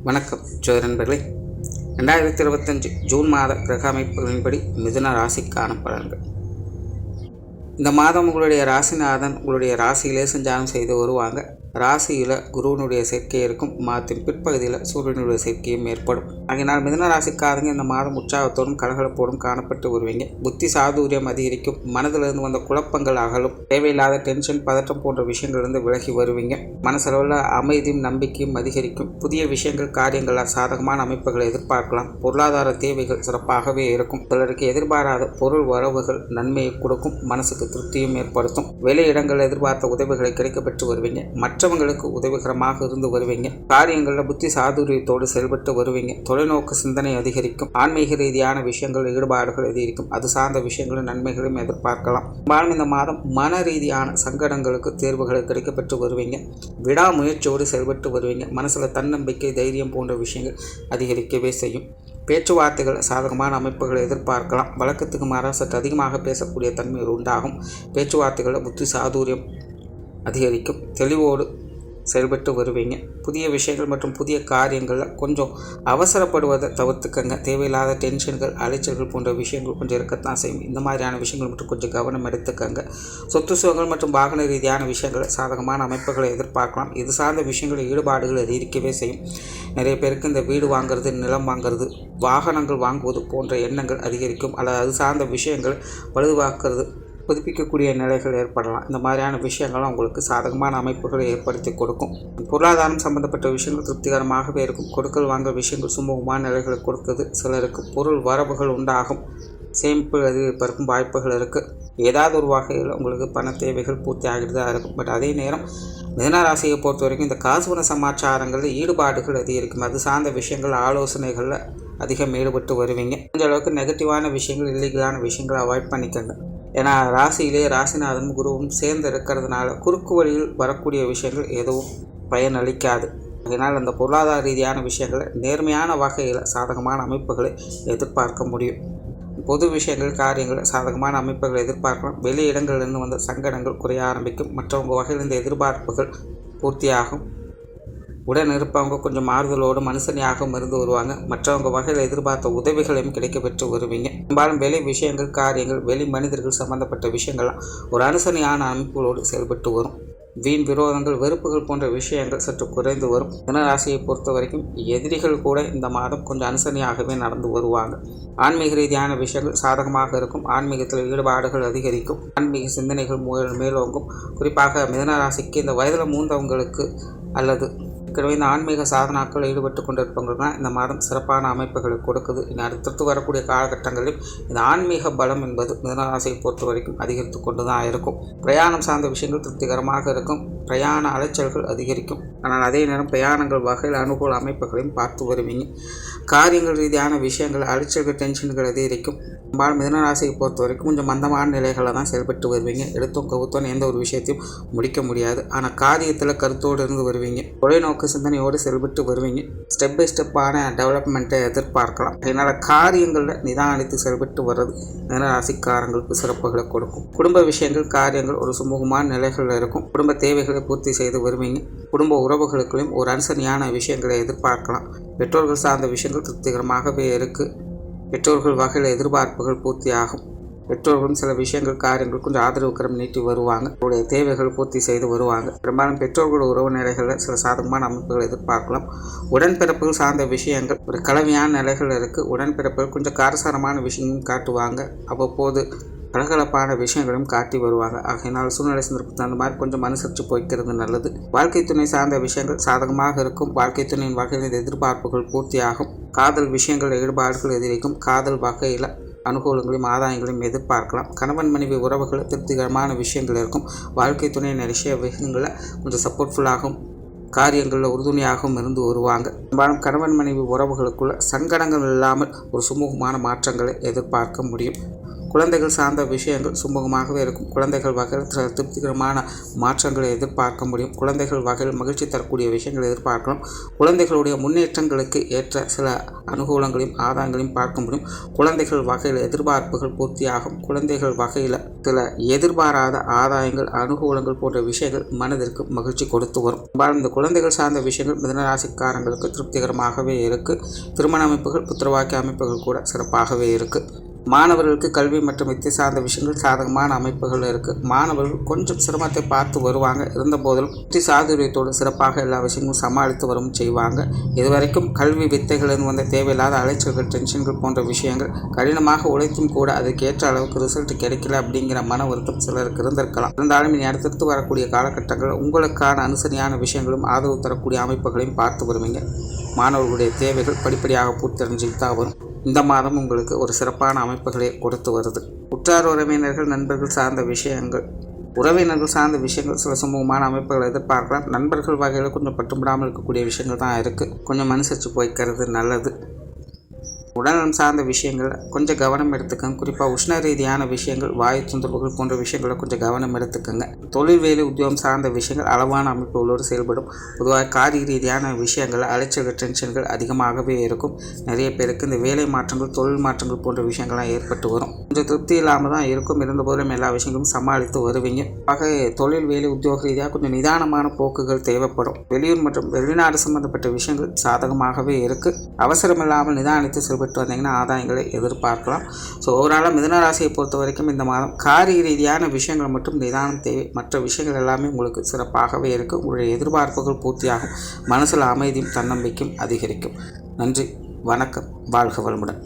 வணக்கம் ஜோதி நண்பர்களே. 2025 ஜூன் மாத கிரக அமைப்புகளின்படி மிதுன ராசிக்கான பலன்கள். இந்த மாதம் உங்களுடைய ராசிநாதன் உங்களுடைய ராசியிலே சஞ்சாரம் செய்து வருவாங்க. ராசியில் குருவனுடைய சேர்க்கை இருக்கும். மாதத்தின் பிற்பகுதியில் சூரியனுடைய சேர்க்கையும் ஏற்படும். அதனால் மிதுன ராசிக்காரங்க இந்த மாதம் உற்சாகத்தோடும் கலகலப்போடும் காணப்பட்டு வருவீங்க. புத்தி சாதுரியம் அதிகரிக்கும். மனதிலிருந்து வந்த குழப்பங்கள் அகலும். தேவையில்லாத டென்ஷன், பதட்டம் போன்ற விஷயங்களிலிருந்து விலகி வருவீங்க. மனசளவில் அமைதியும் நம்பிக்கையும் அதிகரிக்கும். புதிய விஷயங்கள், காரியங்களால் சாதகமான அமைப்புகளை எதிர்பார்க்கலாம். பொருளாதார தேவைகள் சிறப்பாகவே இருக்கும். சிலருக்கு எதிர்பாராத பொருள் வரவுகள் நன்மையை கொடுக்கும். மனசுக்கு திருப்தியும் ஏற்படுத்தும். வெளியிடங்கள் எதிர்பார்த்த உதவிகளை கிடைக்கப்பெற்று வருவீங்க. மற்றவங்களுக்கு உதவிகரமாக இருந்து வருவீங்க. காரியங்களில் புத்தி சாதுரியத்தோடு செயல்பட்டு வருவீங்க. தொலைநோக்கு சிந்தனை அதிகரிக்கும். ஆன்மீக ரீதியான விஷயங்கள் ஈடுபாடுகள் அதிகரிக்கும். அது சார்ந்த விஷயங்களும் நன்மைகளையும் எதிர்பார்க்கலாம். இந்த மாதம் மன ரீதியான சங்கடங்களுக்கு தேர்வுகளை கிடைக்கப்பெற்று வருவீங்க. விடாமுயற்சியோடு செயல்பட்டு வருவீங்க. மனசுல தன்னம்பிக்கை, தைரியம் போன்ற விஷயங்கள் அதிகரிக்கவே செய்யும். பேச்சுவார்த்தைகள் சாதகமான அமைப்புகளை எதிர்பார்க்கலாம். வழக்கத்துக்கு மாறாக சற்று அதிகமாக பேசக்கூடிய தன்மை உண்டாகும். பேச்சுவார்த்தைகளில் புத்தி சாதுரியம் அதிகரிக்கும். தெளிவோடு செயல்பட்டு வருவீங்க. புதிய விஷயங்கள் மற்றும் புதிய காரியங்களில் கொஞ்சம் அவசரப்படுவதை தவிர்த்துக்கங்க. தேவையில்லாத டென்ஷன்கள், அலைச்சல்கள் போன்ற விஷயங்கள் கொஞ்சம் இருக்கத்தான் செய்யும். இந்த மாதிரியான விஷயங்கள் மட்டும் கொஞ்சம் கவனம் எடுத்துக்கங்க. சொத்து சுகங்கள் மற்றும் வாகன ரீதியான விஷயங்களை சாதகமான அமைப்புகளை எதிர்பார்க்கலாம். இது சார்ந்த விஷயங்கள் ஈடுபாடுகள் அதிகரிக்கவே செய்யும். நிறைய பேருக்கு இந்த வீடு வாங்குறது, நிலம் வாங்குறது, வாகனங்கள் வாங்குவது போன்ற எண்ணங்கள் அதிகரிக்கும். அல்லது அது சார்ந்த விஷயங்கள் பழுதுபார்க்கறது, புதுப்பிக்கக்கூடிய நிலைகள் ஏற்படலாம். இந்த மாதிரியான விஷயங்கள்லாம் உங்களுக்கு சாதகமான அமைப்புகளை ஏற்படுத்தி கொடுக்கும். பொருளாதாரம் சம்பந்தப்பட்ட விஷயங்கள் திருப்திகரமாகவே இருக்கும். கொடுக்கல் வாங்க விஷயங்கள் சுமூகமான நிலைகளை கொடுக்குது. சிலருக்கு பொருள் வரவுகள் உண்டாகும். சேமிப்பு அதிகரிப்பதற்கும் வாய்ப்புகள் இருக்குது. ஏதாவது ஒரு வகையில் உங்களுக்கு பண தேவைகள் பூர்த்தி ஆகிட்டு தான் இருக்கும். பட் அதே நேரம் மிதுன ராசியை பொறுத்த வரைக்கும் இந்த காசுபண சமாச்சாரங்களில் ஈடுபாடுகள் அதிகரிக்கும். அது சார்ந்த விஷயங்கள், ஆலோசனைகளில் அதிகம் ஈடுபட்டு வருவீங்க. கொஞ்ச அளவுக்கு நெகட்டிவான விஷயங்கள், இல்லீகலான விஷயங்களை அவாய்ட் பண்ணிக்கங்க. ஏன்னா ராசியிலே ராசிநாதனும் குருவும் சேர்ந்து இருக்கிறதுனால குறுக்கு வழியில் வரக்கூடிய விஷயங்கள் எதுவும் பயனளிக்காது. அதனால் அந்த பொருளாதார ரீதியான விஷயங்களை நேர்மையான வகையில் சாதகமான அமைப்புகளை எதிர்பார்க்க முடியும். பொது விஷயங்கள், காரியங்கள் சாதகமான அமைப்புகளை எதிர்பார்க்கலாம். வெளி இடங்களிலிருந்து வந்த சங்கடங்கள் குறைய ஆரம்பிக்கும். மற்றவங்க வகையில் இந்த எதிர்பார்ப்புகள் பூர்த்தியாகும். உடன் இருப்பவங்க கொஞ்சம் மாறுதலோடு மனுஷனியாகவும் இருந்து வருவாங்க. மற்றவங்க வகையில் எதிர்பார்த்த உதவிகளையும் கிடைக்கப்பெற்று வருவீங்க. பெரும்பாலும் வெளி விஷயங்கள், காரியங்கள், வெளி மனிதர்கள் சம்பந்தப்பட்ட விஷயங்கள்லாம் ஒரு அனுசரணையான அமைப்புகளோடு செயல்பட்டு வரும். வீண் விரோதங்கள், வெறுப்புகள் போன்ற விஷயங்கள் சற்று குறைந்து வரும். மிதுனராசியை பொறுத்த வரைக்கும் எதிரிகள் கூட இந்த மாதம் கொஞ்சம் அனுசரணையாகவே நடந்து வருவாங்க. ஆன்மீக ரீதியான விஷயங்கள் சாதகமாக இருக்கும். ஆன்மீகத்தில் ஈடுபாடுகள் அதிகரிக்கும். ஆன்மீக சிந்தனைகள் மேலோங்கும். குறிப்பாக மிதுனராசிக்கு இந்த வயதில் மூந்தவங்களுக்கு அல்லது ஏற்கனவே இந்த ஆன்மீக சாதனாக்கள் ஈடுபட்டு கொண்டிருப்பவங்களுக்குலாம் இந்த மாதம் சிறப்பான அமைப்புகளை கொடுக்குது. இனி அடுத்தடுத்து வரக்கூடிய காலகட்டங்களில் இந்த ஆன்மீக பலம் என்பது மிதுனராசியை பொறுத்த வரைக்கும் அதிகரித்து கொண்டு தான் இருக்கும். பிரயாணம் சார்ந்த விஷயங்கள் திருப்திகரமாக இருக்கும். பிரயாண அலைச்சல்கள் அதிகரிக்கும். ஆனால் அதே நேரம் பிரயாணங்கள் வகையில் அனுகூல அமைப்புகளையும் பார்த்து வருவீங்க. காரியங்கள் ரீதியான விஷயங்கள், அலைச்சல்கள், டென்ஷன்கள் அதிகரிக்கும். பெரும்பாலும் மிதுனராசியை பொறுத்த வரைக்கும் கொஞ்சம் மந்தமான நிலைகளை தான் செயல்பட்டு வருவீங்க. எடுத்தோம் கவுத்தோன்னு எந்த ஒரு விஷயத்தையும் முடிக்க முடியாது. ஆனால் காரியத்தில் கருத்தோடு இருந்து வருவீங்க. தொலைநோக்கு சிந்தனையோடு செயல்பட்டு வருவீங்க. ஸ்டெப் பை ஸ்டெப்பான டெவலப்மெண்ட்டை எதிர்பார்க்கலாம். அதனால் காரியங்களில் நிதானித்து செயல்பட்டு வர்றது மிதுனராசிக்காரங்களுக்கு சிறப்புகளை கொடுக்கும். குடும்ப விஷயங்கள், காரியங்கள் ஒரு சுமூகமான நிலைகளில் இருக்கும். குடும்ப தேவைகளை பூர்த்தி செய்து வருவீங்க. குடும்ப உறவுகளுக்குள்ளையும் ஒரு அனுசரணையான விஷயங்களை எதிர்பார்க்கலாம். பெற்றோர்கள் சார்ந்த விஷயங்கள் திருப்திகரமாகவே இருக்குது. பெற்றோர்கள் வகையில் எதிர்பார்ப்புகள் பூர்த்தியாகும். பெற்றோர்களும் சில விஷயங்கள், காரியங்கள் கொஞ்சம் ஆதரவு கரம் நீட்டி வருவாங்க. அவருடைய தேவைகள் பூர்த்தி செய்து வருவாங்க. பெரும்பாலும் பெற்றோர்கள் உறவு நிலைகளில் சில சாதகமான அமைப்புகள் எதிர்பார்க்கலாம். உடன்பிறப்புகள் சார்ந்த விஷயங்கள் ஒரு கலவையான நிலைகள் இருக்குது. உடன்பிறப்புகள் கொஞ்சம் காரசாரமான விஷயங்களும் காட்டுவாங்க. அவ்வப்போது கலகலப்பான விஷயங்களும் காட்டி வருவாங்க. ஆகையினால் சூழ்நிலை சந்தர்ப்பத்தில் அந்த மாதிரி கொஞ்சம் அனுசரித்து போய்க்கிறது நல்லது. வாழ்க்கை துணை சார்ந்த விஷயங்கள் சாதகமாக இருக்கும். வாழ்க்கை துணையின் வகையில் எதிர்பார்ப்புகள் பூர்த்தியாகும். காதல் விஷயங்கள் ஈடுபாடுகள் எதிர்க்கும். காதல் வகையில் அனுகூலங்களையும் ஆதாயங்களையும் எதிர்பார்க்கலாம். கணவன் மனைவி உறவுகள் திருப்திகரமான விஷயங்கள் இருக்கும். வாழ்க்கை துணை நிறைய விஷயங்களில் கொஞ்சம் சப்போர்ட்ஃபுல்லாகவும் காரியங்களில் உறுதுணையாகவும் இருந்து வருவாங்க. பெரும்பாலும் கணவன் மனைவி உறவுகளுக்குள்ள சங்கடங்கள் இல்லாமல் ஒரு சுமூகமான மாற்றங்களை எதிர்பார்க்க முடியும். குழந்தைகள் சார்ந்த விஷயங்கள் சுமூகமாகவே இருக்கும். குழந்தைகள் வகையில் சில திருப்திகரமான மாற்றங்களை எதிர்பார்க்க முடியும். குழந்தைகள் வகையில் மகிழ்ச்சி தரக்கூடிய விஷயங்களை எதிர்பார்க்கலாம். குழந்தைகளுடைய முன்னேற்றங்களுக்கு ஏற்ற சில அனுகூலங்களையும் ஆதாயங்களையும் பார்க்க முடியும். குழந்தைகள் வகையில் எதிர்பார்ப்புகள் பூர்த்தியாகும். குழந்தைகள் வகையில் சில எதிர்பாராத ஆதாயங்கள் அனுகூலங்கள் போன்ற விஷயங்கள் மனதிற்கு மகிழ்ச்சி கொடுத்து வரும். இந்த குழந்தைகள் சார்ந்த விஷயங்கள் மிதுனராசிக்காரங்களுக்கு திருப்திகரமாகவே இருக்குது. திருமண அமைப்புகள் புத்திரவாக்கிய அமைப்புகள் கூட சிறப்பாகவே இருக்குது. மாணவர்களுக்கு கல்வி மற்றும் வித்தை சார்ந்த விஷயங்கள் சாதகமான அமைப்புகள் இருக்குது. மாணவர்கள் கொஞ்சம் சிரமத்தை பார்த்து வருவாங்க. இருந்தபோதிலும் புத்தி சாதுரியத்தோடு சிறப்பாக எல்லா விஷயங்களும் சமாளித்து வரும் செய்வாங்க. இதுவரைக்கும் கல்வி வித்தைகளின் வந்த தேவையில்லாத அலைச்சல்கள் டென்ஷன்கள் போன்ற விஷயங்கள் கடினமாக உழைத்தும் கூட அதுக்கு ஏற்ற அளவுக்கு ரிசல்ட் கிடைக்கல அப்படிங்கிற மன வருத்தம் சிலருக்கு இருந்திருக்கலாம். இருந்தாலும் இனி அடுத்தடுத்து வரக்கூடிய காலகட்டங்கள் உங்களுக்கான அனுசரியான விஷயங்களும் ஆதரவு தரக்கூடிய அமைப்புகளையும் பார்த்து வருவீங்க. மாணவர்களுடைய தேவைகள் படிப்படியாக பூர்த்தடைஞ்சிட்டு தான் வரும். இந்த மாதம் உங்களுக்கு ஒரு சிறப்பான அமைப்புகளை கொடுத்து வருது. உற்றார் உறவினர்கள் நண்பர்கள் சார்ந்த விஷயங்கள் உறவினர்கள் சார்ந்த விஷயங்கள் சில சுமூகமான அமைப்புகளை எதிர்பார்க்கலாம். நண்பர்கள் வகையில் கொஞ்சம் பட்டுப்படாமல் இருக்கக்கூடிய விஷயங்கள் தான் இருக்குது. கொஞ்சம் அனுசரித்து போய்க்கிறது நல்லது. உடல்நலம் சார்ந்த விஷயங்கள் கொஞ்சம் கவனம் எடுத்துக்கோங்க. குறிப்பாக உஷ்ண ரீதியான விஷயங்கள் வாயு தொந்தரவுகள் போன்ற விஷயங்களை கொஞ்சம் கவனம் எடுத்துக்கோங்க. தொழில் வேலை உத்தியோகம் சார்ந்த விஷயங்கள் அளவான அமைப்புகளோடு செயல்படும். பொதுவாக காரிய ரீதியான விஷயங்கள் அலைச்சல்கள் டென்ஷன்கள் அதிகமாகவே இருக்கும். நிறைய பேருக்கு இந்த வேலை மாற்றங்கள் தொழில் மாற்றங்கள் போன்ற விஷயங்கள்லாம் ஏற்பட்டு வரும். கொஞ்சம் திருப்தி இல்லாமல் தான் இருக்கும். இருந்தபோதும் எல்லா விஷயங்களும் சமாளித்து வருவீங்க. ஆக தொழில் வேலை உத்தியோக ரீதியாக கொஞ்சம் நிதானமான போக்குகள் தேவைப்படும். வெளியூர் மற்றும் வெளிநாடு சம்பந்தப்பட்ட விஷயங்கள் சாதகமாகவே இருக்குது. அவசரம் இல்லாமல் நிதானித்து செயல்பட்டு வந்தீங்கன்னா ஆதாயங்களை எதிர்பார்க்கலாம். ஸோ ஓவராலாக மிதுனராசியை பொறுத்த வரைக்கும் இந்த மாதம் காரிய ரீதியான விஷயங்கள் மட்டும் நிதானம் தேவை. மற்ற விஷயங்கள் எல்லாமே உங்களுக்கு சிறப்பாகவே இருக்குது. உங்களுடைய எதிர்பார்ப்புகள் பூர்த்தியாகும். மனசில் அமைதியும் தன்னம்பிக்கையும் அதிகரிக்கும். நன்றி, வணக்கம், வாழ்க வளமுடன்.